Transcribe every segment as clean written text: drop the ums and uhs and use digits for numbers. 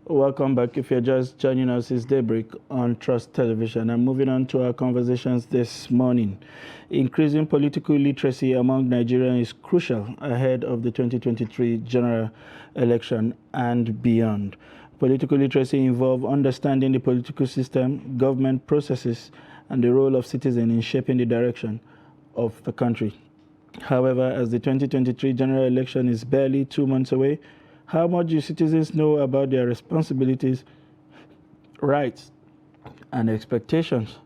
Welcome back. If you're just joining us, it's Daybreak on Trust Television. And moving on to our conversations this morning. Increasing political literacy among Nigerians is crucial ahead of the 2023 general election and beyond. Political literacy involves understanding the political system, government processes, and the role of citizens in shaping the direction of the country. However, as the 2023 general election is barely 2 months away, how much do citizens know about their responsibilities, rights, and expectations?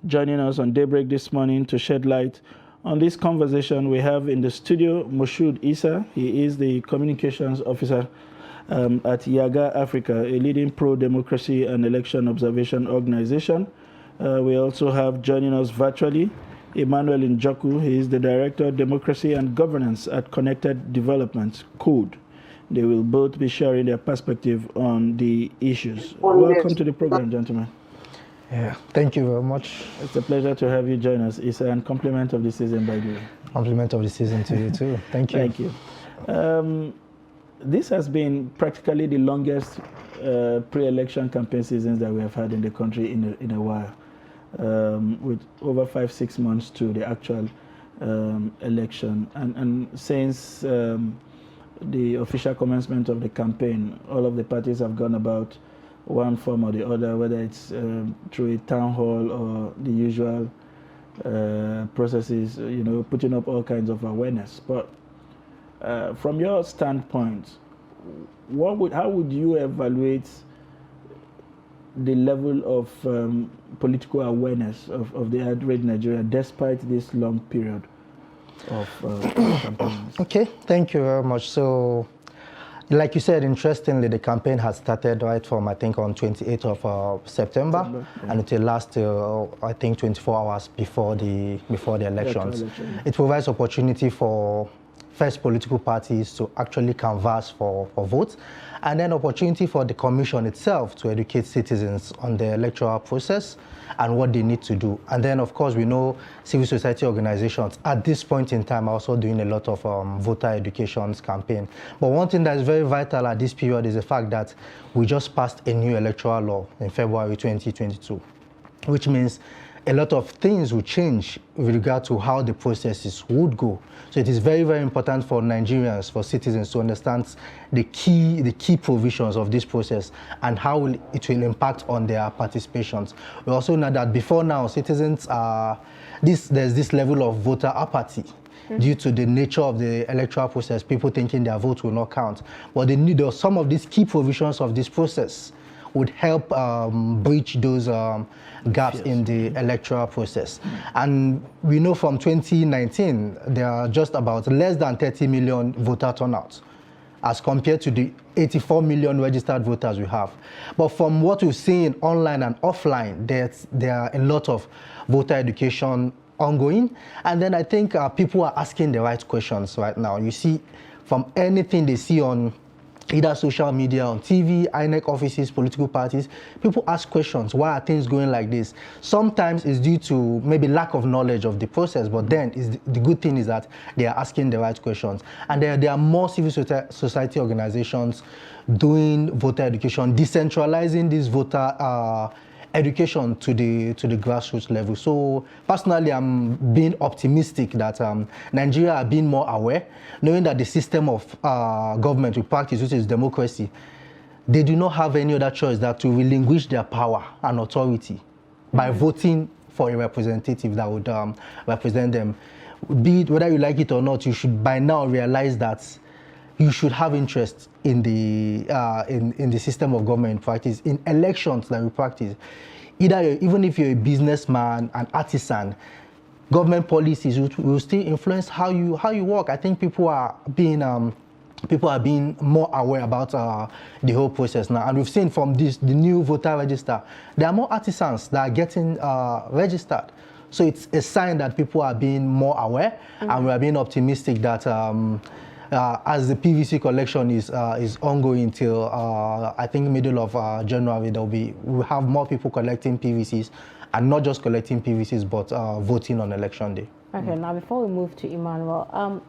Joining us on Daybreak this morning to shed light on this conversation, we have in the studio Moshood Issa. He is the communications officer at Yaga Africa, a leading pro-democracy and election observation organization. We also have joining us virtually Emmanuel Njoku. He is the director of democracy and governance at Connected Development, CODE. They will both be sharing their perspective on the issues. Welcome to the program, gentlemen. Yeah, thank you very much. It's a pleasure to have you join us. It's a compliment of the season, by the way. Compliment of the season to you too. Thank you. Thank you. This has been practically the longest pre-election campaign seasons that we have had in the country in a while, with over 5-6 months to the actual election. And since the official commencement of the campaign, all of the parties have gone about one form or the other, whether it's through a town hall or the usual processes, putting up all kinds of awareness. But from your standpoint, how would you evaluate the level of political awareness of the average Nigerian despite this long period of campaigns? Okay, thank you very much. So, like you said, interestingly, the campaign has started right from, I think, on 28th of September, yeah. And it will last, I think, 24 hours before the elections. It provides opportunity for first political parties to actually canvass for votes, and then opportunity for the commission itself to educate citizens on the electoral process and what they need to do. And then, of course, we know civil society organizations at this point in time are also doing a lot of voter education campaign. But one thing that is very vital at this period is the fact that we just passed a new electoral law in February 2022, which means a lot of things will change with regard to how the processes would go. So it is very, very important for Nigerians, for citizens to understand the key provisions of this process and how it will impact on their participations. We also know that before now, citizens there's this level of voter apathy. Due to the nature of the electoral process, people thinking their vote will not count. But some of these key provisions of this process would help bridge those gaps in the electoral process. And we know from 2019, there are just about less than 30 million voter turnouts as compared to the 84 million registered voters we have. But from what we've seen online and offline, there are a lot of voter education ongoing. And then I think people are asking the right questions right now. You see, from anything they see on either social media, on TV, INEC offices, political parties, people ask questions. Why are things going like this? Sometimes it's due to maybe lack of knowledge of the process, but then the good thing is that they are asking the right questions. And there are more civil society organizations doing voter education, decentralizing this voter education to the grassroots level. So personally, I'm being optimistic that Nigeria are being more aware, knowing that the system of government we practice, which is democracy, they do not have any other choice than to relinquish their power and authority by voting for a representative that would represent them. Be it whether you like it or not, you should by now realize that you should have interest in the system of government practice, in elections that we practice. Even if you're a businessman, an artisan, government policies will still influence how you work. I think people are being more aware about the whole process now, and we've seen from the new voter register, there are more artisans that are getting registered. So it's a sign that people are being more aware, and we are being optimistic that as the PVC collection is ongoing till I think middle of January, we'll have more people collecting PVCs, and not just collecting PVCs, but voting on election day. Okay, now before we move to Emmanuel,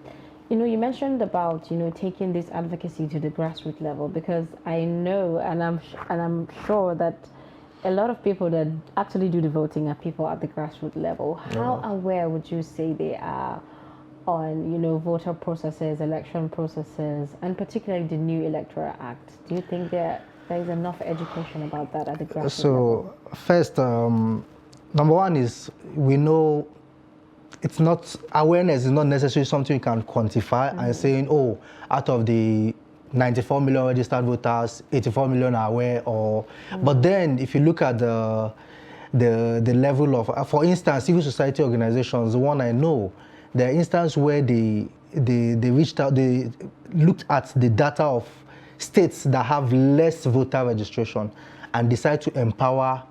You mentioned about taking this advocacy to the grassroots level, because I know, and I'm sure that a lot of people that actually do the voting are people at the grassroots level. How aware would you say they are on voter processes, election processes, and particularly the new Electoral Act? Do you think there is enough education about that at the grassroots level? So first, number one is we know it's not, awareness is not necessarily something you can quantify and saying, oh, out of the 94 million registered voters, 84 million are aware, or but then if you look at the level of, for instance, civil society organizations, the one I know, there are instances where they reached out, they looked at the data of states that have less voter registration and decide to empower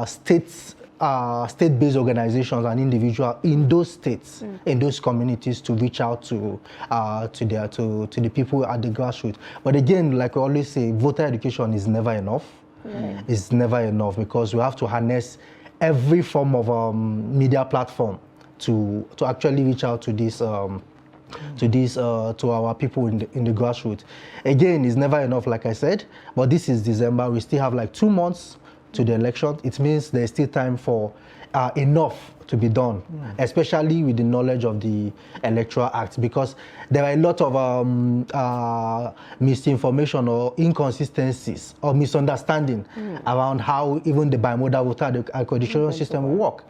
state-based organizations and individuals in those states, in those communities, to reach out to the people at the grassroots. But again, like we always say, voter education is never enough. It's never enough, because we have to harness every form of media platform to actually reach out to this to our people in the grassroots. Again, it's never enough, like I said, but this is December. We still have like 2 months to the election. It means there's still time for enough to be done, especially with the knowledge of the Electoral Act, because there are a lot of misinformation or inconsistencies or misunderstanding around how even the bimodal voter accreditation system will work.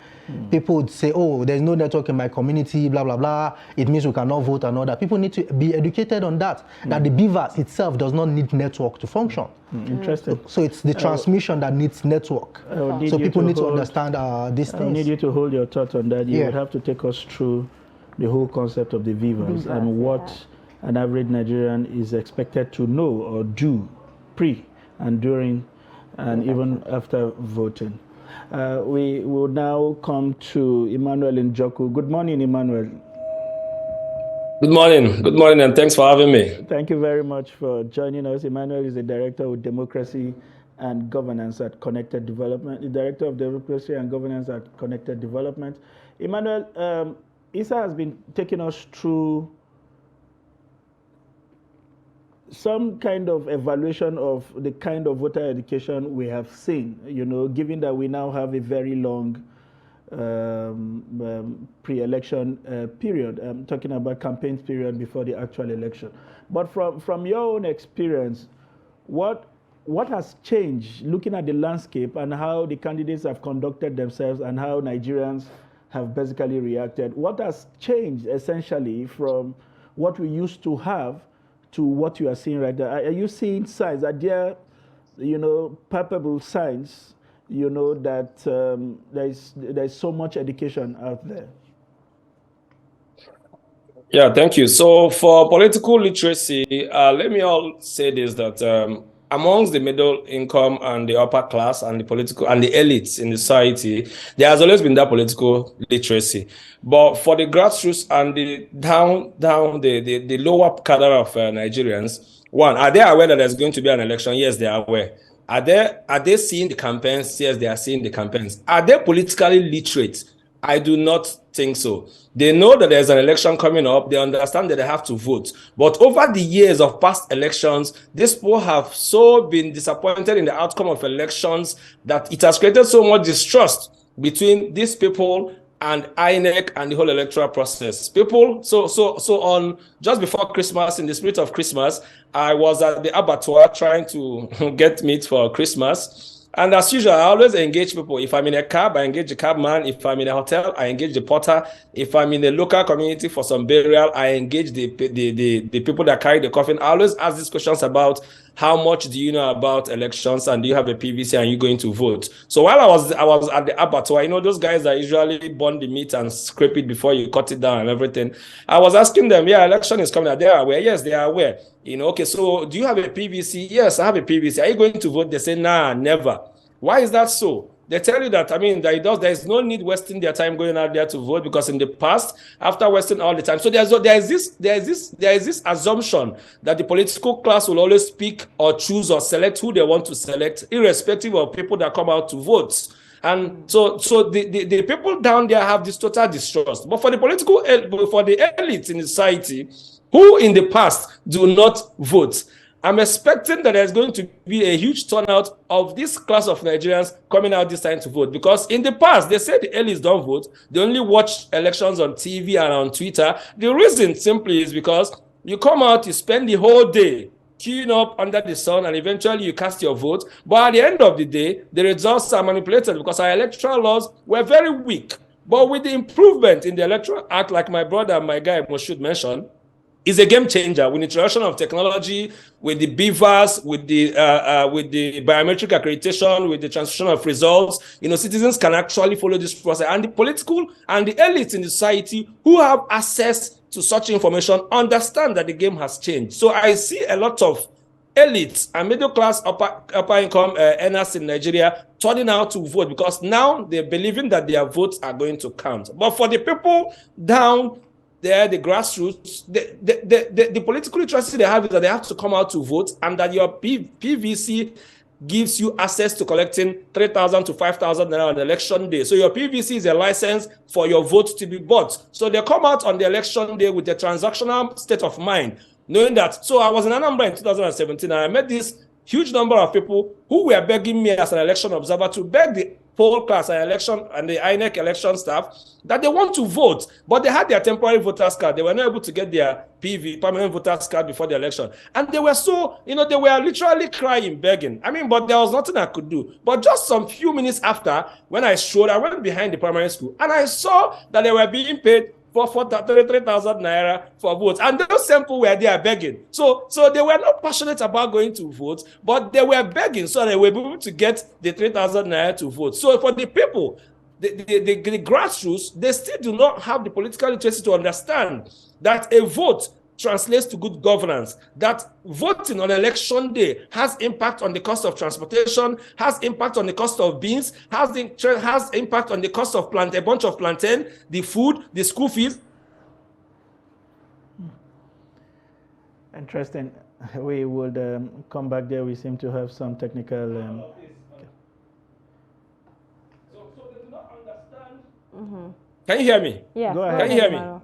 People would say, oh, there's no network in my community, blah, blah, blah. It means we cannot vote and all that. People need to be educated on that, that the BVAS itself does not need network to function. Interesting. So it's the transmission that needs network. So people need to understand these things. I need you to hold your thoughts on that. You would have to take us through the whole concept of the VIVAs and what an average Nigerian is expected to know or do pre and during and even after voting. We will now come to Emmanuel Njoku. Good morning, Emmanuel. Good morning, and thanks for having me. Thank you very much for joining us. Emmanuel is the Director of Democracy and Governance at Connected Development, the Director of Democracy and Governance at Connected Development. Emmanuel, Issa has been taking us through some kind of evaluation of the kind of voter education we have seen, given that we now have a very long pre-election period. I'm talking about campaign period before the actual election. But from your own experience, what has changed looking at the landscape and how the candidates have conducted themselves and how Nigerians have basically reacted? What has changed essentially from what we used to have to what you are seeing right now? Are you seeing signs? Are there, palpable signs, that there's so much education out there? Yeah, thank you. So for political literacy, let me all say this, that amongst the middle income and the upper class and the political and the elites in the society, there has always been that political literacy. But for the grassroots and the the lower cadre of Nigerians, one, are they aware that there's going to be an election? Yes, they are aware. Are they seeing the campaigns? Yes, they are seeing the campaigns. Are they politically literate? I do not think so. They know that there's an election coming up. They understand that they have to vote. But over the years of past elections, these people have so been disappointed in the outcome of elections that it has created so much distrust between these people and INEC and the whole electoral process. People, so on just before Christmas, in the spirit of Christmas, I was at the abattoir trying to get meat for Christmas. And as usual, I always engage people. If I'm in a cab, I engage the cabman. If I'm in a hotel, I engage the porter. If I'm in a local community for some burial, I engage the people that carry the coffin. I always ask these questions about how much do you know about elections and do you have a PVC and you going to vote? So while I was at the abattoir, those guys that usually burn the meat and scrape it before you cut it down and everything. I was asking them, yeah, election is coming. Are they aware? Yes, they are aware. Okay, so do you have a PVC? Yes, I have a PVC. Are you going to vote? They say, nah, never. Why is that so? They tell you that, there is no need wasting their time going out there to vote, because in the past, after wasting all the time, so there is this assumption that the political class will always pick or choose or select who they want to select, irrespective of people that come out to vote. And so the people down there have this total distrust. But for the for the elites in the society, who in the past do not vote, I'm expecting that there's going to be a huge turnout of this class of Nigerians coming out this time to vote. Because in the past, they said the elites don't vote. They only watch elections on TV and on Twitter. The reason simply is because you come out, you spend the whole day queuing up under the sun, and eventually you cast your vote. But at the end of the day, the results are manipulated because our electoral laws were very weak. But with the improvement in the Electoral Act, like my brother, my guy Moshood mentioned, is a game changer with the introduction of technology, with the BVAS, with the biometric accreditation, with the transmission of results. Citizens can actually follow this process, and the political and the elites in the society who have access to such information understand that the game has changed. So I see a lot of elites and middle class upper income earners in Nigeria turning out to vote because now they're believing that their votes are going to count. But for the people down there, the grassroots, the political literacy they have is that they have to come out to vote, and that your PVC gives you access to collecting 3,000 to 5,000 naira on election day. So your PVC is a license for your vote to be bought. So they come out on the election day with a transactional state of mind, knowing that. So I was in Anambra in 2017, and I met this huge number of people who were begging me as an election observer to beg the poll class and election and the INEC election staff that they want to vote, but they had their temporary voters card. They were not able to get their permanent voters card before the election. And they were so, they were literally crying, begging. But there was nothing I could do. But just some few minutes after, when I went behind the primary school, and I saw that they were being paid for 33,000 naira for votes. And those same people were there begging. So they were not passionate about going to vote, but they were begging so they were able to get the 3,000 naira to vote. So for the people, the grassroots, they still do not have the political literacy to understand that a vote translates to good governance, that voting on election day has impact on the cost of transportation, has impact on the cost of beans, has impact on the cost of a bunch of plantain, the food, the school fees. Interesting. We would come back there. We seem to have some technical... So they do not understand. Mm-hmm. Can you hear me? Yeah. Go ahead. Can you hear me?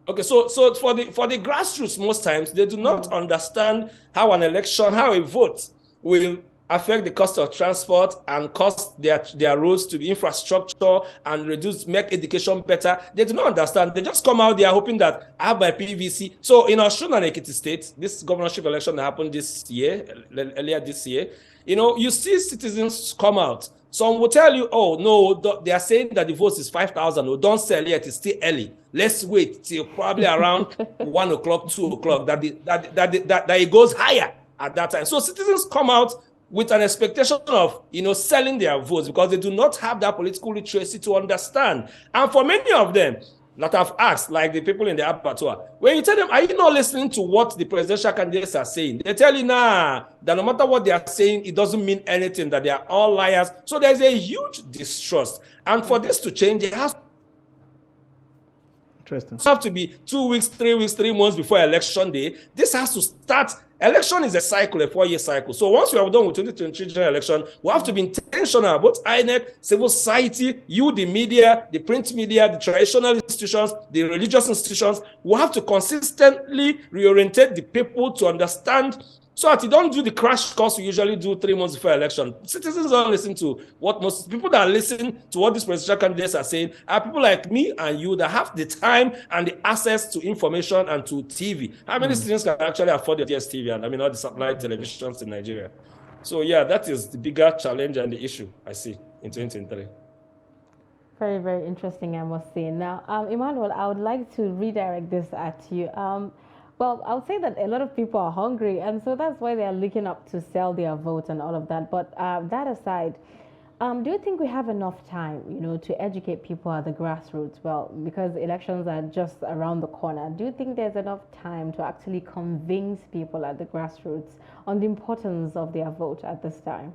Okay, so for the grassroots, most times they do not understand how a vote will affect the cost of transport and cost their roads to the infrastructure and make education better. They do not understand. They just come out there hoping that I have my PVC. So in Osun and Ekiti State, this governorship election that happened earlier this year, you see citizens come out. Some will tell you, oh, no, they are saying that the vote is 5,000. No, don't sell yet. It's still early. Let's wait till probably around 1 o'clock, 2 o'clock, that it goes higher at that time. So citizens come out with an expectation of, selling their votes because they do not have that political literacy to understand. And for many of them that I've asked, like the people in the abattoir, when you tell them, are you not listening to what the presidential candidates are saying? They tell you, nah, that no matter what they are saying, it doesn't mean anything, that they are all liars. So there's a huge distrust. And for this to change, it has to be 2 weeks, 3 weeks, 3 months before election day. This has to start. Election is a cycle, a 4-year cycle. So once we are done with 2023 general election, we have to be intentional. Both INEC, civil society, the media, the print media, the traditional institutions, the religious institutions, we have to consistently reorientate the people to understand, so that you don't do the crash course we usually do 3 months before election. Citizens don't listen to what most people that listen to what these presidential candidates are saying are people like me and you that have the time and the access to information and to TV. How many citizens can actually afford the DSTV and all the satellite televisions in Nigeria? So yeah, that is the bigger challenge and the issue I see in 2023. Very, very interesting, I must say. Now, Emmanuel, I would like to redirect this at you. Well, I would say that a lot of people are hungry, and so that's why they are looking up to sell their votes and all of that. But that aside, do you think we have enough time, to educate people at the grassroots? Well, because elections are just around the corner. Do you think there's enough time to actually convince people at the grassroots on the importance of their vote at this time?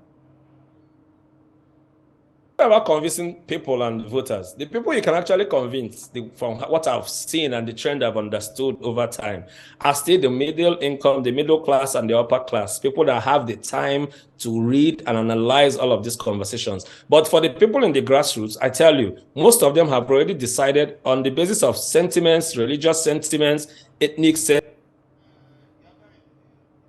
about convincing people and voters. The people you can actually convince, from what I've seen and the trend I've understood over time, are still the middle income, the middle class, and the upper class. People that have the time to read and analyze all of these conversations. But for the people in the grassroots, I tell you, most of them have already decided on the basis of sentiments, religious sentiments, ethnic sentiments.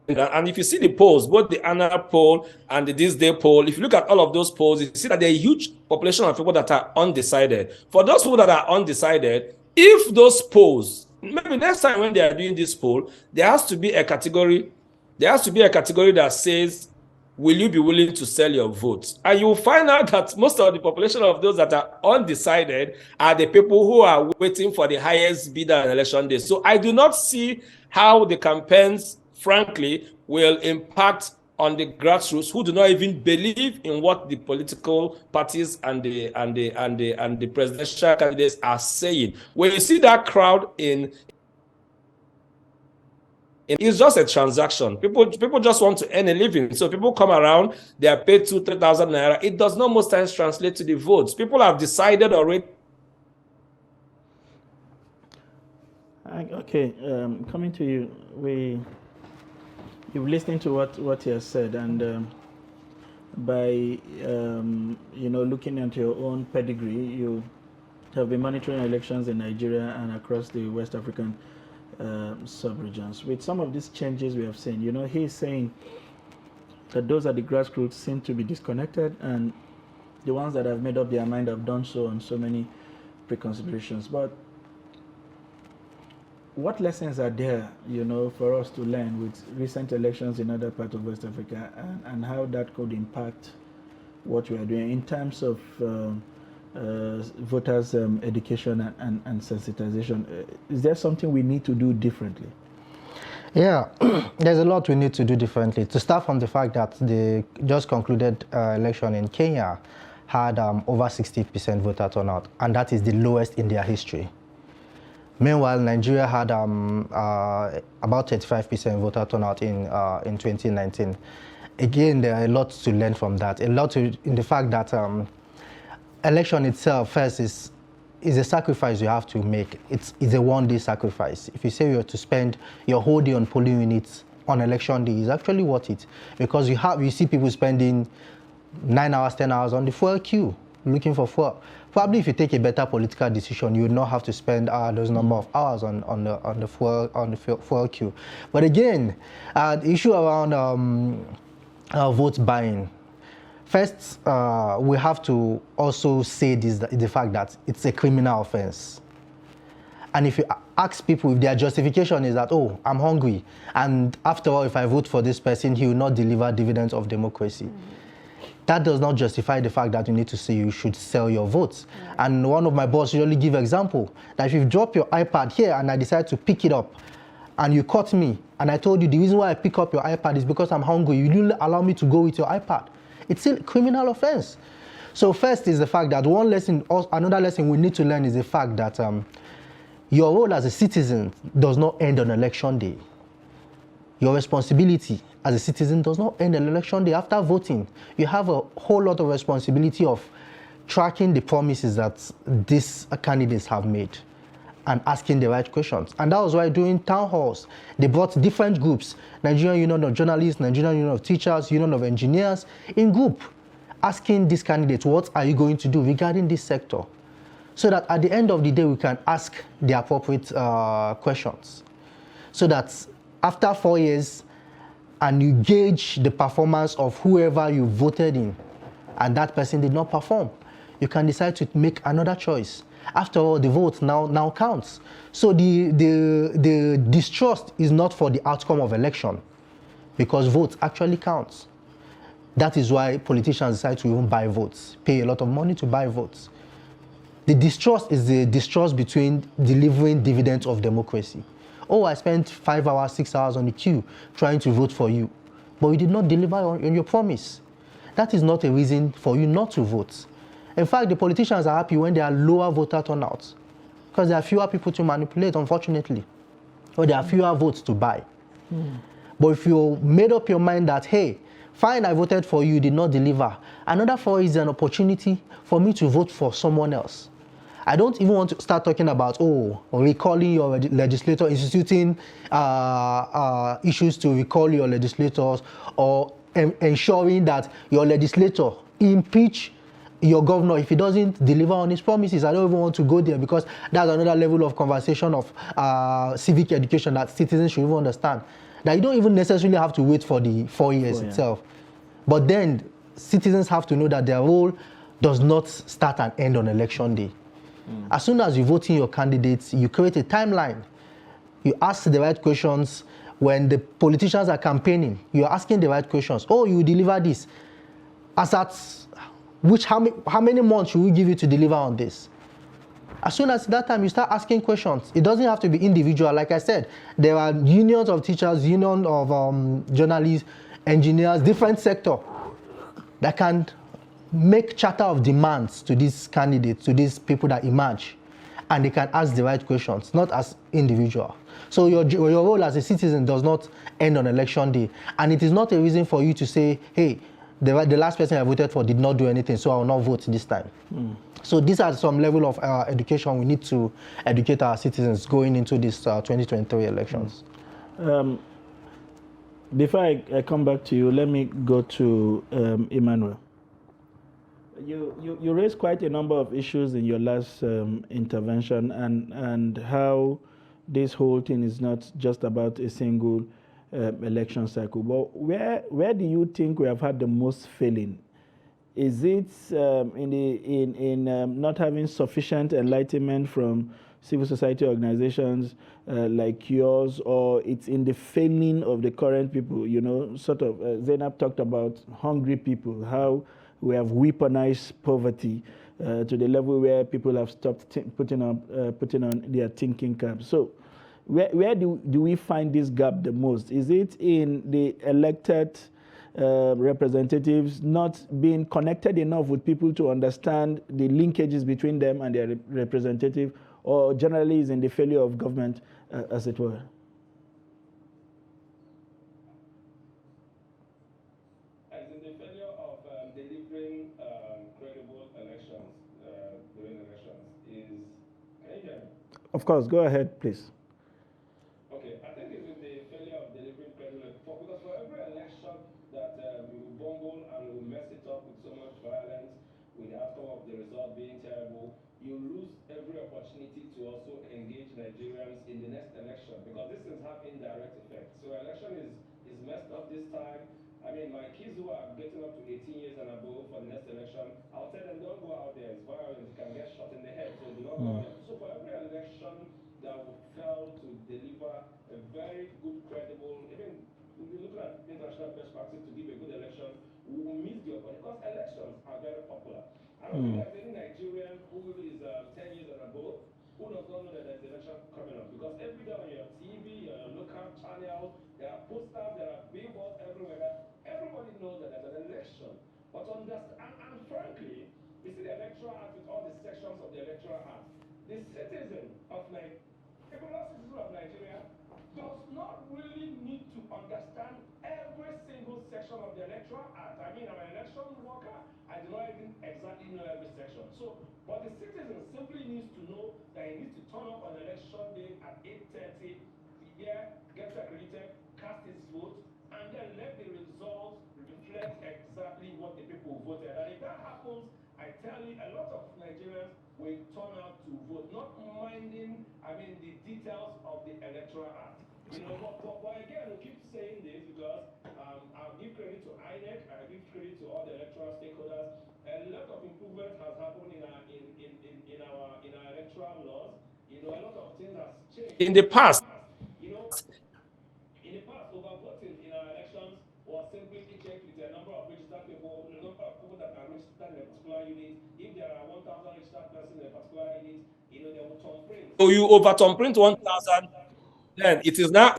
And if you see the polls, both the annual poll and the this day poll, if you look at all of those polls, you see that there are a huge population of people that are undecided. For those people that are undecided, if those polls, maybe next time when they are doing this poll, there has to be a category that says, will you be willing to sell your votes? And you'll find out that most of the population of those that are undecided are the people who are waiting for the highest bidder on election day. So I do not see how the campaigns, frankly, will impact on the grassroots who do not even believe in what the political parties and the presidential candidates are saying. When you see that crowd it's just a transaction. People just want to earn a living. So people come around, they are paid 2,000-3,000 naira. It does not most times translate to the votes. People have decided already. Okay, coming to you, you've listened to what he has said, and by looking at your own pedigree, you have been monitoring elections in Nigeria and across the West African sub-regions. With some of these changes we have seen, he's saying that those at the grassroots seem to be disconnected, and the ones that have made up their mind have done so on so many preconsiderations. But what lessons are there, for us to learn with recent elections in other parts of West Africa, and how that could impact what we are doing in terms of voters' education and sensitization? Is there something we need to do differently? Yeah, there's a lot we need to do differently. To start from the fact that the just concluded election in Kenya had over 60% voter turnout, and that is the lowest in their history. Meanwhile, Nigeria had about 35% voter turnout in 2019. Again, there are a lot to learn from that. In the fact that election itself, first, is a sacrifice you have to make. It's a one-day sacrifice. If you say you're to spend your whole day on polling units on election day, it's actually worth it, because you see people spending 9 hours, 10 hours on the fuel queue looking for fuel. Probably if you take a better political decision, you would not have to spend those number of hours on the fuel queue. But again, the issue around vote buying. First, we have to also say the fact that it's a criminal offense. And if you ask people if their justification is that, oh, I'm hungry, and after all, if I vote for this person, he will not deliver dividends of democracy. That does not justify the fact that you need to say you should sell your votes. And one of my boss usually give example that if you drop your iPad here and I decide to pick it up, and you caught me, and I told you the reason why I pick up your iPad is because I'm hungry, you didn't allow me to go with your iPad. It's still a criminal offense. So first is the fact that another lesson we need to learn is the fact that your role as a citizen does not end on election day. Your responsibility as a citizen does not end on election day. After voting, you have a whole lot of responsibility of tracking the promises that these candidates have made and asking the right questions. And that was why during town halls, they brought different groups, Nigerian Union of Journalists, Nigerian Union of Teachers, Union of Engineers, in group, asking these candidates, what are you going to do regarding this sector? So that at the end of the day, we can ask the appropriate questions. So that after 4 years, and you gauge the performance of whoever you voted in, and that person did not perform, you can decide to make another choice. After all, the vote now counts. So the distrust is not for the outcome of election, because votes actually counts. That is why politicians decide to even buy votes, pay a lot of money to buy votes. The distrust is the distrust between delivering dividends of democracy. Oh, I spent 5 hours, 6 hours on the queue trying to vote for you, but you did not deliver on your promise. That is not a reason for you not to vote. In fact, the politicians are happy when there are lower voter turnouts, because there are fewer people to manipulate, unfortunately, or there are fewer votes to buy. But if you made up your mind that, hey, Fine, I voted for you, you did not deliver. Another 4 is an opportunity for me to vote for someone else. I don't even want to start talking about, recalling your legislator, instituting issues to recall your legislators, or ensuring that your legislator impeach your governor if he doesn't deliver on his promises. I don't even want to go there, because that's another level of conversation of civic education that citizens should even understand. That you don't even necessarily have to wait for the 4 years itself. But then citizens have to know that their role does not start and end on election day. As soon as you vote in your candidates, you create a timeline. You ask the right questions. When the politicians are campaigning, you're asking the right questions. Oh, you deliver this. As at how many months should we give you to deliver on this? As soon as that time you start asking questions, it doesn't have to be individual. Like I said, there are unions of teachers, union of journalists, engineers, different sector that can make charter of demands to these candidates, to these people that emerge, and they can ask the right questions, not as individual. So your role as a citizen does not end on election day, and it is not a reason for you to say, hey, the last person I voted for did not do anything, so I will not vote this time. So these are some level of education we need to educate our citizens going into this 2023 elections. Before I come back to you, let me go to Emmanuel. You raised quite a number of issues in your last intervention, and how this whole thing is not just about a single election cycle. But where do you think we have had the most failing? Is it in not having sufficient enlightenment from civil society organizations like yours, or it's in the failing of the current people? You know, sort of Zainab talked about hungry people, how we have weaponized poverty to the level where people have stopped putting on their thinking caps. So where do we find this gap the most? Is it in the elected representatives not being connected enough with people to understand the linkages between them and their representative, or generally is in the failure of government, as it were? As in the failure of delivering credible elections during elections is. Can you hear me? Of course, go ahead, please. Okay, I think it's in the failure of delivering credible, because for every election that we will bungle and we will mess it up with so much violence, with the outcome of the result being terrible, you lose every opportunity to also engage Nigerians in the next election, because these things have indirect effects. So election is messed up this time. I mean, my kids who are getting up to 18 years and above for the next election, I'll tell them, don't go out there, it's violent, you can get shot in the head, so do not go out there. So for every election that would fail to deliver a very good, credible, even looking at international best practice to give a good election, we will miss the opportunity, because elections are very popular. I don't think there's any Nigerian who is 10 years and above who does not know that there's an election coming up, because every day on your TV, your local channel, there are posters, there are billboards everywhere. Everybody knows that there's an election. But understand, and frankly, you see the Electoral Act with all the sections of the Electoral Act. The citizen of Nigeria, regular citizen of Nigeria, does not really need to understand every single section of the Electoral Act. I mean, I'm an election worker, I do not even exactly know every section. So, but the citizen simply needs to know that he needs to turn up on election day at 8:30, get accredited, cast his vote, and then let the results reflect exactly what the people voted. And if that happens, I tell you, a lot of Nigerians will turn out to vote, not minding, the details of the Electoral Act. You know, but again, we keep saying this because I'll give credit to INEC, I give credit to all the electoral stakeholders. A lot of improvement has happened in our electoral laws. You know, a lot of things have changed. In the past, overvoting in our elections was simply checked with a number of registered people, the number of people that are registered in a particular unit. If there are 1,000 registered persons in a particular unit, they will thumbprint. So you over thumbprint 1,000, then it is now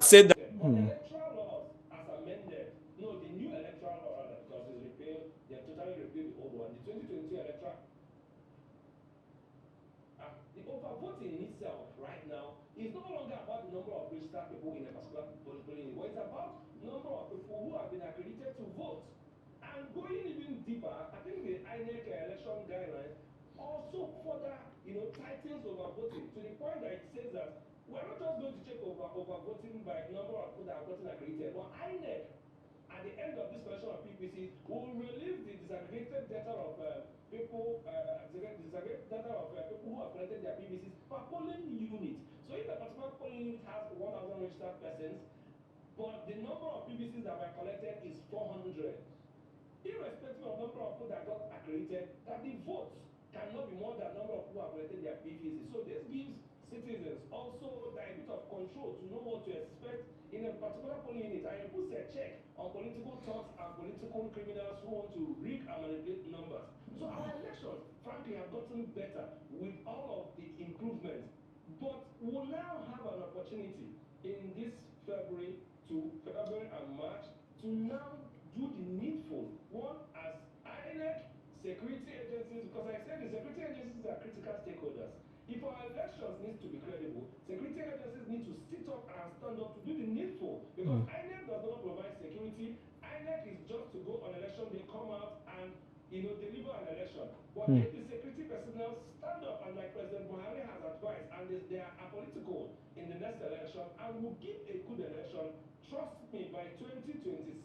said that. But the electoral laws as amended, no, the new electoral law rather, because it's repealed, they totally repealed the old one. The 2022 electoral, the overvoting itself right now is no longer about the number of registered people in a particular polling unit, but it's about number of people people who have been accredited to vote. And going even deeper, I think the INEC election guidelines also further, tightens over voting to the point that it says that we're not just going to check over voting by number of people that have gotten accredited, but INEC at the end of this collection of PPCs will release the disaggregated data of people, disaggregated data of people who have collected their PPCs per polling unit. So if a particular polling unit has 1,000 registered persons, but the number of PPCs that were collected is 400, irrespective of number of people that got accredited, that the votes cannot be more than number of people who have collected their PVCs. So this gives citizens also a bit of control to know what to expect in a particular polling unit, and it puts a check on political thugs and political criminals who want to rig and manipulate numbers. So our elections, frankly, have gotten better with all of the improvements, but we'll now have an opportunity in this February and March to now do the needful. One, as INEC, security agencies, because I said the security agencies are critical stakeholders. If our elections need to be credible, security agencies need to sit up and stand up to do the needful. Because INEC does not provide security. INEC is just to go on election day, come out and deliver an election. But if the security personnel stand up, and like President Buhari has advised, and they are apolitical in the next election and will give a good election, trust me, by 2027,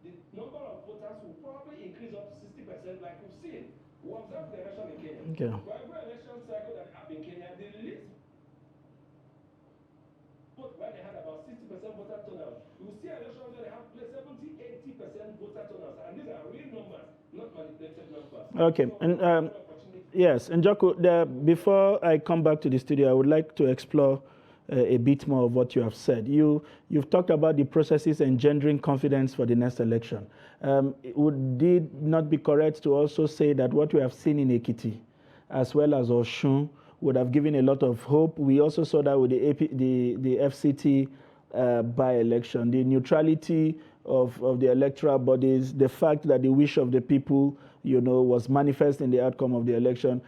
the number of voters will probably increase up to 60%, like we've seen. We observed the election in Kenya. Okay. For every election cycle that happened in Kenya, the least vote where they had about 60% voter turnout. You will see elections where they have 70, 80% voter turnout, and these are real numbers, not manipulated numbers. Okay, So, and yes, and Joko, before I come back to the studio, I would like to explore a bit more of what you have said. You've talked about the processes engendering confidence for the next election. Would it not be correct to also say that what we have seen in Ekiti, as well as Oshun, would have given a lot of hope? We also saw that with the FCT by-election, the neutrality of the electoral bodies, the fact that the wish of the people, was manifest in the outcome of the election.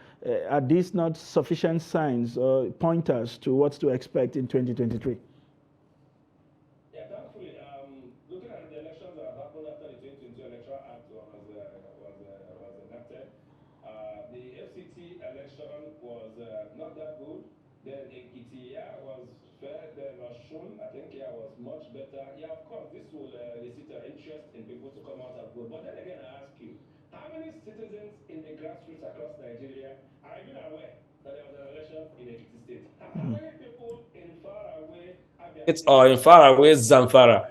Are these not sufficient signs or pointers to what to expect in 2023? Yeah, thankfully, looking at the elections that happened after the 2022 Electoral Act was enacted, the FCT election was not that good. Then Ekiti was fair. Then Oshun, I think, was much better. Yeah, of course, this will elicit interest in people to come out and vote. But then again, I ask you, how many citizens in the grassroots across Nigeria are even aware that there was an election in Ekiti State? How many people in faraway Abia or in faraway Zamfara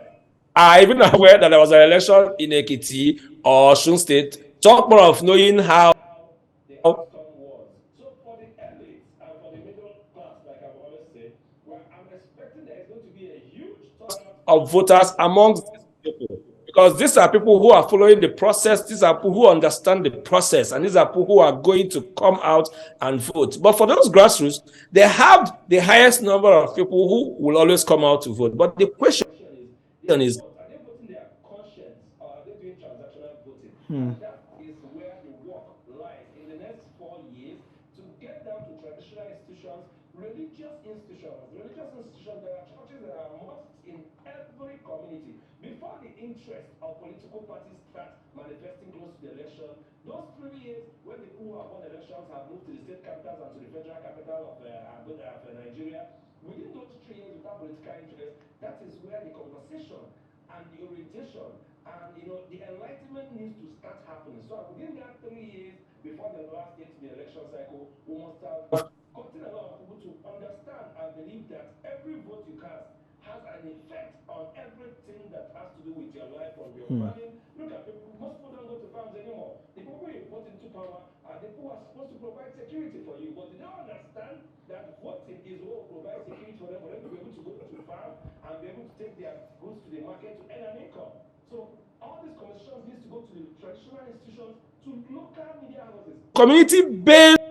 are even aware that there was an election in Ekiti or Osun State? Talk more of knowing how the outcome was. So for the elites and for the middle class, like I've always said, I'm expecting there is going to be a huge turnout of voters amongst these people. Because these are people who are following the process, these are people who understand the process, and these are people who are going to come out and vote. But for those grassroots, they have the highest number of people who will always come out to vote. But the question is, are they voting their conscience, or are they doing transactional voting? And that is where the work lies in the next 4 years to get down to traditional institutions, religious institutions. Religious institutions, there are churches that are mosques in every community. Before the interest of political parties start manifesting close to the election, those 3 years when the people who have won elections have moved to the state capitals and to the federal capital of Nigeria, within those 3 years without political interest, that is where the conversation and the orientation and the enlightenment needs to start happening. So within that 3 years before the last day to the election cycle, we must have gotten a lot of people to understand and believe that every vote you cast has an effect on everything that has to do with your life, from your planning. Look at people, most people don't go to farms anymore. The people you put into power are the people who are supposed to provide security for you, but they don't understand that voting is what will provide security for them to be able to go to farm and be able to take their goods to the market to earn an income. So all these conversations needs to go to the traditional institutions, to local media houses, community-based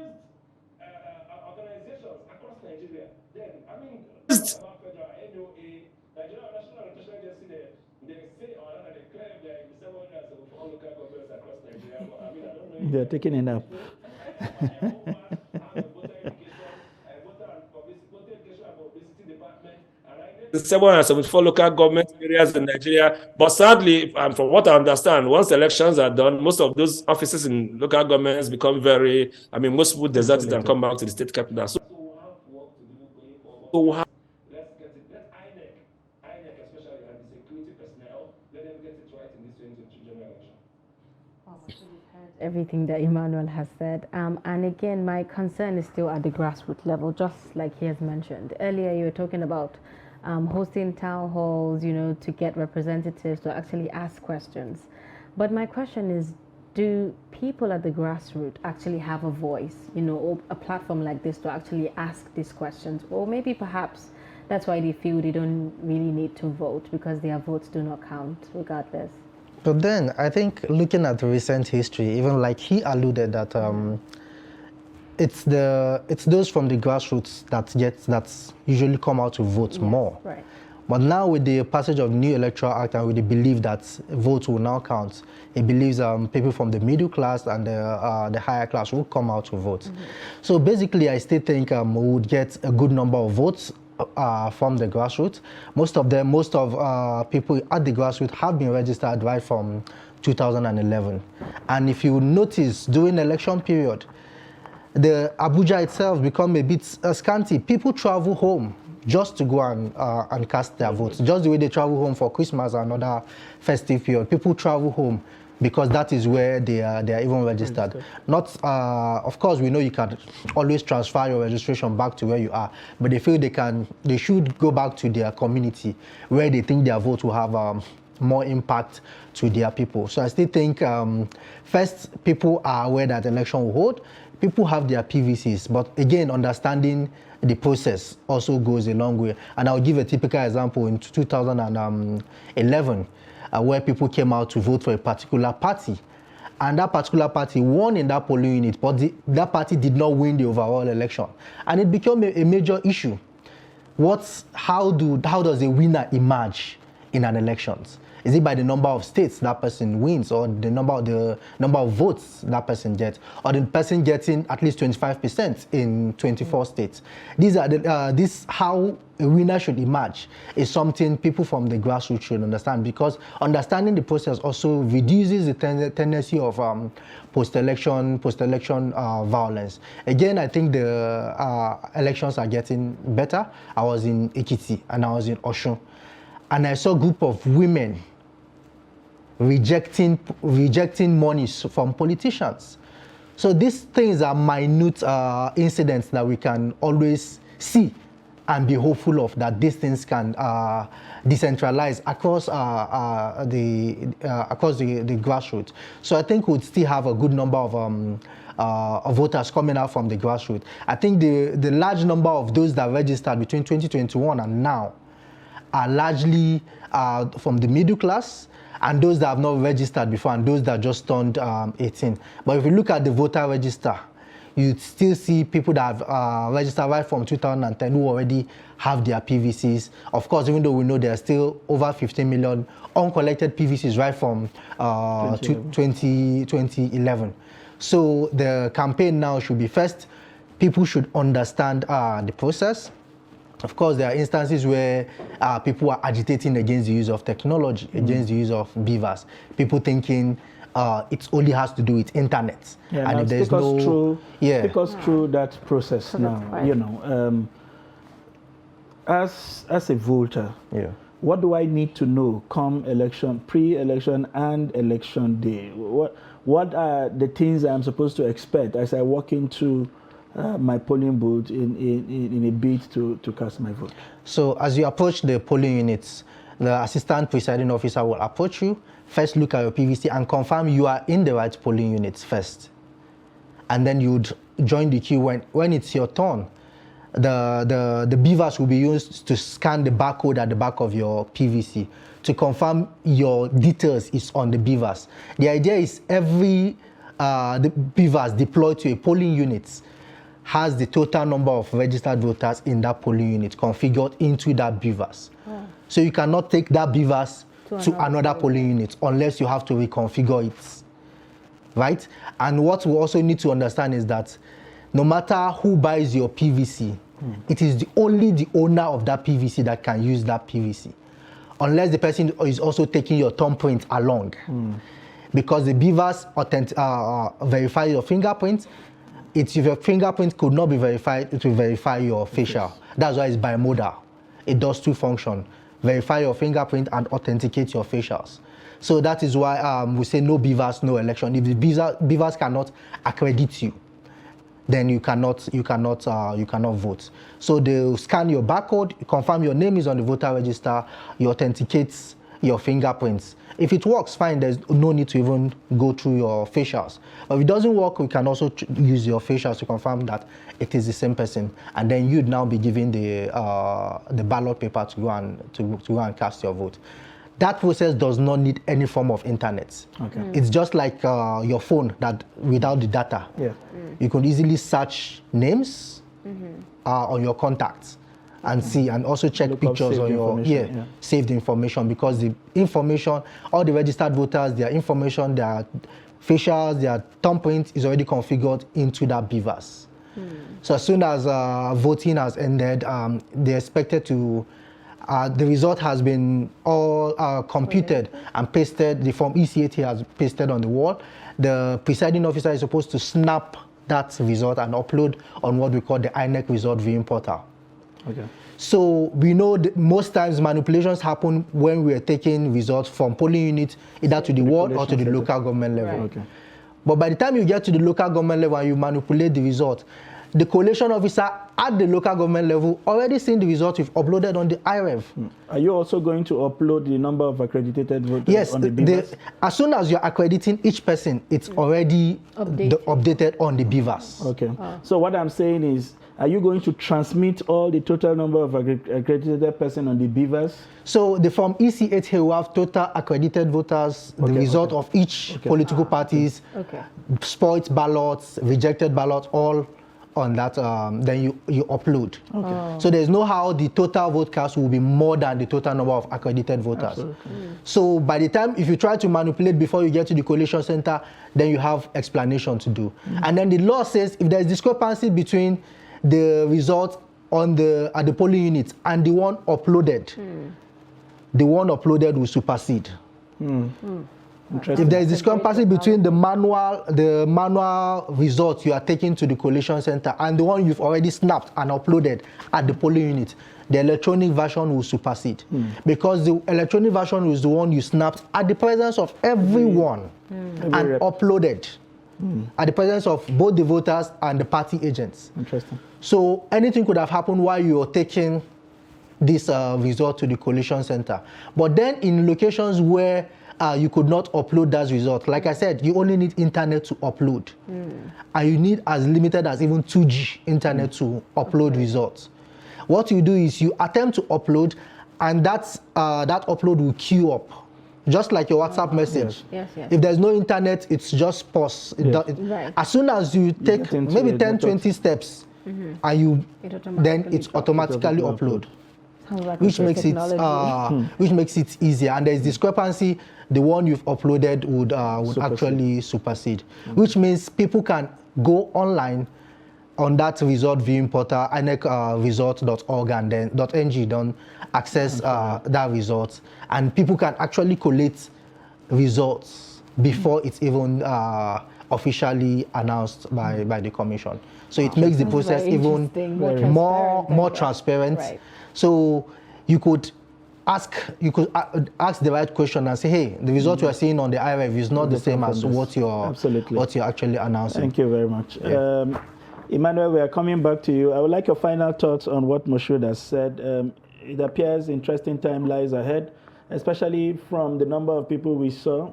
organizations across Nigeria. Then, I mean, talk about federal, NOA, Nigeria National Nutrition Agency, they say, or rather, they claim there are 774 local governments across Nigeria. But I mean, I don't know if they're taking it up. have a voter education, voter education and publicity department, and I 774 local government areas in Nigeria. But sadly, from what I understand, once elections are done, most of those offices in local governments become very, most people desert it and come back to the state capital. So we'll have let's get it. Let INEC especially, and the security personnel, let them get it right in this 2023 general election. Everything that Emmanuel has said. And again, my concern is still at the grassroots level, just like he has mentioned. Earlier, you were talking about hosting town halls, to get representatives to actually ask questions. But my question is, do people at the grassroots actually have a voice, or a platform like this to actually ask these questions? Or maybe perhaps that's why they feel they don't really need to vote, because their votes do not count regardless. But then I think looking at the recent history, even like he alluded that it's those from the grassroots that usually come out to vote more. Right. But now with the passage of the new Electoral Act and with the belief that votes will now count, it believes people from the middle class and the higher class will come out to vote. So basically, I still think we would get a good number of votes from the grassroots. Most of people at the grassroots have been registered right from 2011. And if you notice, during the election period, the Abuja itself become a bit scanty. People travel home just to go and cast their votes. Just the way they travel home for Christmas and other festive period. People travel home because that is where they are even registered. Not, of course, we know you can always transfer your registration back to where you are, but they feel they should go back to their community where they think their vote will have more impact to their people. So I still think, first, people are aware that the election will hold. People have their PVCs, but again, understanding the process also goes a long way. And I'll give a typical example in 2011, where people came out to vote for a particular party. And that particular party won in that polling unit, but that party did not win the overall election. And it became a major issue. How does a winner emerge in an election? Is it by the number of states that person wins, or the number of votes that person gets, or the person getting at least 25% in 24 states? These are this how a winner should emerge is something people from the grassroots should understand, because understanding the process also reduces the tendency of post-election violence. Again, I think the elections are getting better. I was in Ekiti and I was in Osun, and I saw a group of women rejecting monies from politicians. So these things are minute incidents that we can always see and be hopeful of, that these things can decentralize across the grassroots. So I think we'd still have a good number of voters coming out from the grassroots. I think the large number of those that registered between 2021 and now are largely from the middle class, and those that have not registered before, and those that just turned 18. But if you look at the voter register, you still see people that have registered right from 2010 who already have their PVCs. Of course, even though we know there are still over 15 million uncollected PVCs right from 2011. So the campaign now should be, first, people should understand the process. Of course, there are instances where people are agitating against the use of technology, against the use of beavers. People thinking it only has to do with internet. Yeah, and now if there's no... Take us through that process now. As a voter, what do I need to know come election, pre-election and election day? What are the things I'm supposed to expect as I walk into my polling booth in a bid to cast my vote? So as you approach the polling units, the assistant presiding officer will approach you, first look at your PVC and confirm you are in the right polling units first. And then you'd join the queue when it's your turn. The beavers will be used to scan the barcode at the back of your PVC to confirm your details is on the beavers. The idea is the beavers deployed to a polling unit has the total number of registered voters in that polling unit configured into that beavers. So you cannot take that beavers to another polling unit unless you have to reconfigure it, right? And what we also need to understand is that no matter who buys your PVC, It is only the owner of that PVC that can use that PVC, unless the person is also taking your thumbprint along. Because the beavers verify your fingerprint. If your fingerprint could not be verified, it will verify your facial. That's why it's bimodal. It does two functions: verify your fingerprint and authenticate your facials. So that is why we say no beavers, no election. If the beavers cannot accredit you, then you cannot vote. So they'll scan your barcode, confirm your name is on the voter register, you authenticate your fingerprints. If it works, fine, there's no need to even go through your facials. But if it doesn't work, we can also use your facials to confirm that it is the same person. And then you'd now be given the ballot paper to go and cast your vote. That process does not need any form of internet. Okay. It's just like your phone that without the data. Yeah. You can easily search names on your contacts and see, and also check pictures on your saved information, because the information, all the registered voters, their information, their facials, their thumbprint is already configured into that beavers. So as soon as voting has ended, they're expected to, the result has been all computed and pasted, the form EC80 has pasted on the wall. The presiding officer is supposed to snap that result and upload on what we call the INEC result viewing portal. Okay. So we know that most times manipulations happen when we are taking results from polling units either to the ward or to the local government level. Okay. But by the time you get to the local government level and you manipulate the result, the collation officer at the local government level already seen the result you've uploaded on the IREV. Are you also going to upload the number of accredited voters on the beavers? As soon as you're accrediting each person, it's already updated on the beavers. Okay. So what I'm saying is, are you going to transmit all the total number of accredited person on the beavers? So the form EC80 will have total accredited voters, the result of each political parties, spoiled ballots, rejected ballots, all on that, then you upload. So there's no how the total vote cast will be more than the total number of accredited voters. So by the time, if you try to manipulate before you get to the collation center, then you have explanation to do. And then the law says if there's discrepancy between the result on at the polling unit and the one uploaded, the one uploaded will supersede. If there is discrepancy between the manual results you are taking to the collation center and the one you've already snapped and uploaded at the polling unit, the electronic version will supersede. Because the electronic version is the one you snapped at the presence of everyone and uploaded at the presence of both the voters and the party agents. Interesting. So anything could have happened while you were taking this result to the collation center. But then in locations where you could not upload that result, like I said, you only need internet to upload. And you need as limited as even 2G internet to upload results. What you do is you attempt to upload, and that upload will queue up. Just like your WhatsApp message. If there's no internet, it's just pause. As soon as you take maybe 10, 20 steps, and then it's automatically upload. Which makes it easier. And there's discrepancy, the one you've uploaded would actually supersede. Which means people can go online on that result viewing portal, inecresult.org and then .ng, don't access that result. And people can actually collate results before it's even officially announced by the commission. So it makes the process even more transparent. So you could ask the right question and say, hey, the result you are seeing on the IREV is not the same as what you're actually announcing. Thank you very much. Emmanuel, we are coming back to you. I would like your final thoughts on what Moshood has said. It appears interesting time lies ahead, especially from the number of people we saw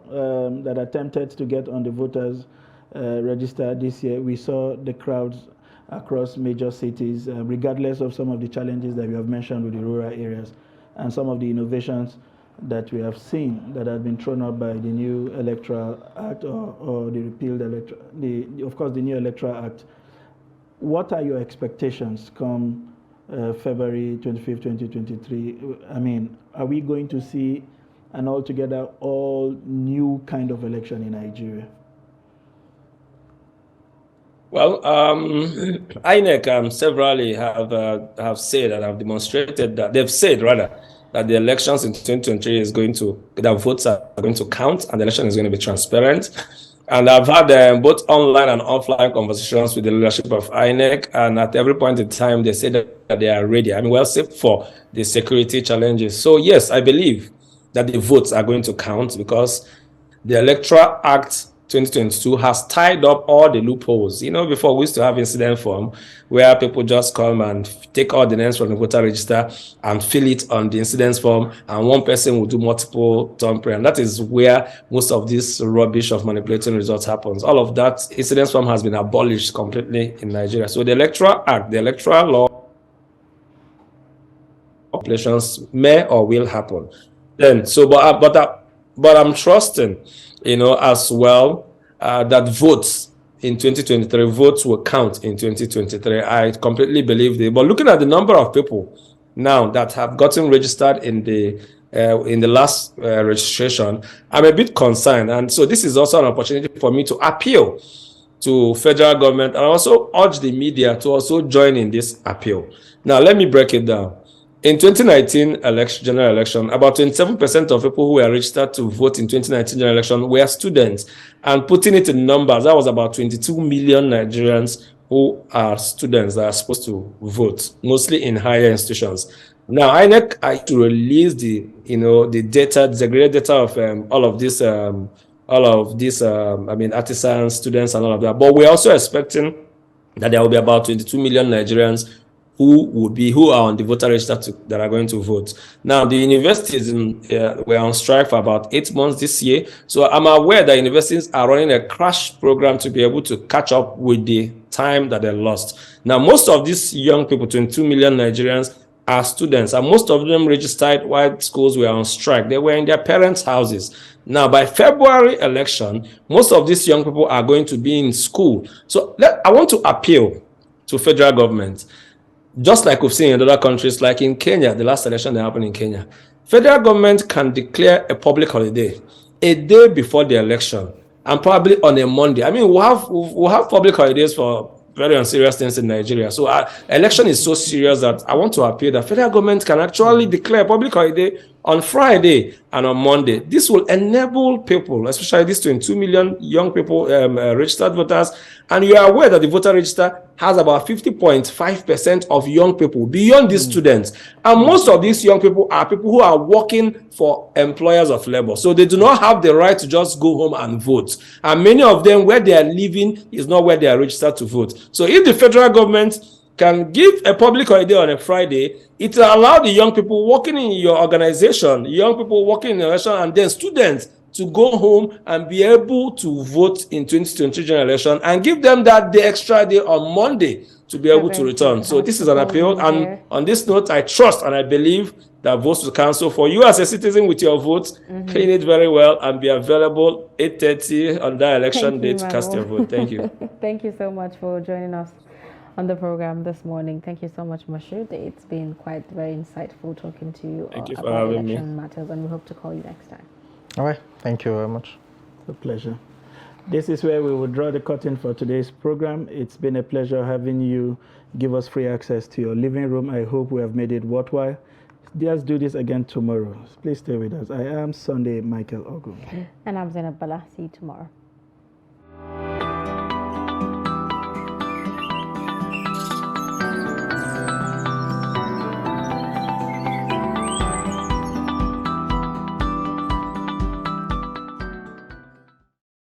that attempted to get on the voters register this year. We saw the crowds across major cities, regardless of some of the challenges that we have mentioned with the rural areas and some of the innovations that we have seen that have been thrown up by the new Electoral Act or the repealed of course, the new Electoral Act. What are your expectations come February 25th, 2023? I mean, are we going to see an altogether all new kind of election in Nigeria? Well, INEC severally have said and have demonstrated that they've said rather that the elections in 2023 is going to, that votes are going to count and the election is going to be transparent. And I've had both online and offline conversations with the leadership of INEC, and at every point in time they say that they are ready. I mean, well, except for the security challenges. So yes, I believe that the votes are going to count because the Electoral Act 2022 has tied up all the loopholes. You know, before we used to have incident form where people just come and take all the names from the voter register and fill it on the incident form, and one person will do multiple tampering. And that is where most of this rubbish of manipulating results happens. All of that incident form has been abolished completely in Nigeria. So the Electoral Act, the electoral law, populations may or will happen. Then, so but I'm trusting, you know, as well that votes in 2023, votes will count in 2023. I completely believe it. But looking at the number of people now that have gotten registered in the last registration, I'm a bit concerned. And so this is also an opportunity for me to appeal to federal government and also urge the media to also join in this appeal. Now, let me break it down. In 2019 general election, about 27% of people who were registered to vote in 2019 general election were students. And putting it in numbers, that was about 22 million Nigerians who are students that are supposed to vote, mostly in higher institutions. Now, INEC are to release the data, disaggregated data of all of these, artisans, students, and all of that. But we're also expecting that there will be about 22 million Nigerians who are on the voter register that are going to vote. Now, the universities were on strike for about 8 months this year. So I'm aware that universities are running a crash program to be able to catch up with the time that they lost. Now, most of these young people, 22 million Nigerians, are students, and most of them registered while schools were on strike. They were in their parents' houses. Now, by February election, most of these young people are going to be in school. So I want to appeal to federal government. Just like we've seen in other countries, like in Kenya, the last election that happened in Kenya, federal government can declare a public holiday a day before the election, and probably on a Monday. I mean, we'll have public holidays for very unserious things in Nigeria. So election is so serious that I want to appeal that federal government can actually declare a public holiday on Friday and on Monday. This will enable people, especially these 22 million young people, registered voters. And you are aware that the voter register has about 50.5% of young people beyond these students. And most of these young people are people who are working for employers of labor. So they do not have the right to just go home and vote. And many of them, where they are living is not where they are registered to vote. So if the federal government can give a public holiday on a Friday, it will allow the young people working in your organization, young people working in the election, and then students to go home and be able to vote in 2023 general election, and give them that day, extra day on Monday to be able to return. So this is an appeal. And on this note, I trust and I believe that votes will count. For you as a citizen with your vote, clean it very well and be available 8:30 on that election day to cast your vote. Thank you. Thank you so much for joining us on the program this morning. Thank you so much, Moshood. It's been quite very insightful talking to you about election matters, and we hope to call you next time. All right. Thank you very much. It's a pleasure. This is where we will draw the curtain for today's program. It's been a pleasure having you give us free access to your living room. I hope we have made it worthwhile. Let's do this again tomorrow. Please stay with us. I am Sunday Michael Ogu. And I'm Zainab Bala. See you tomorrow.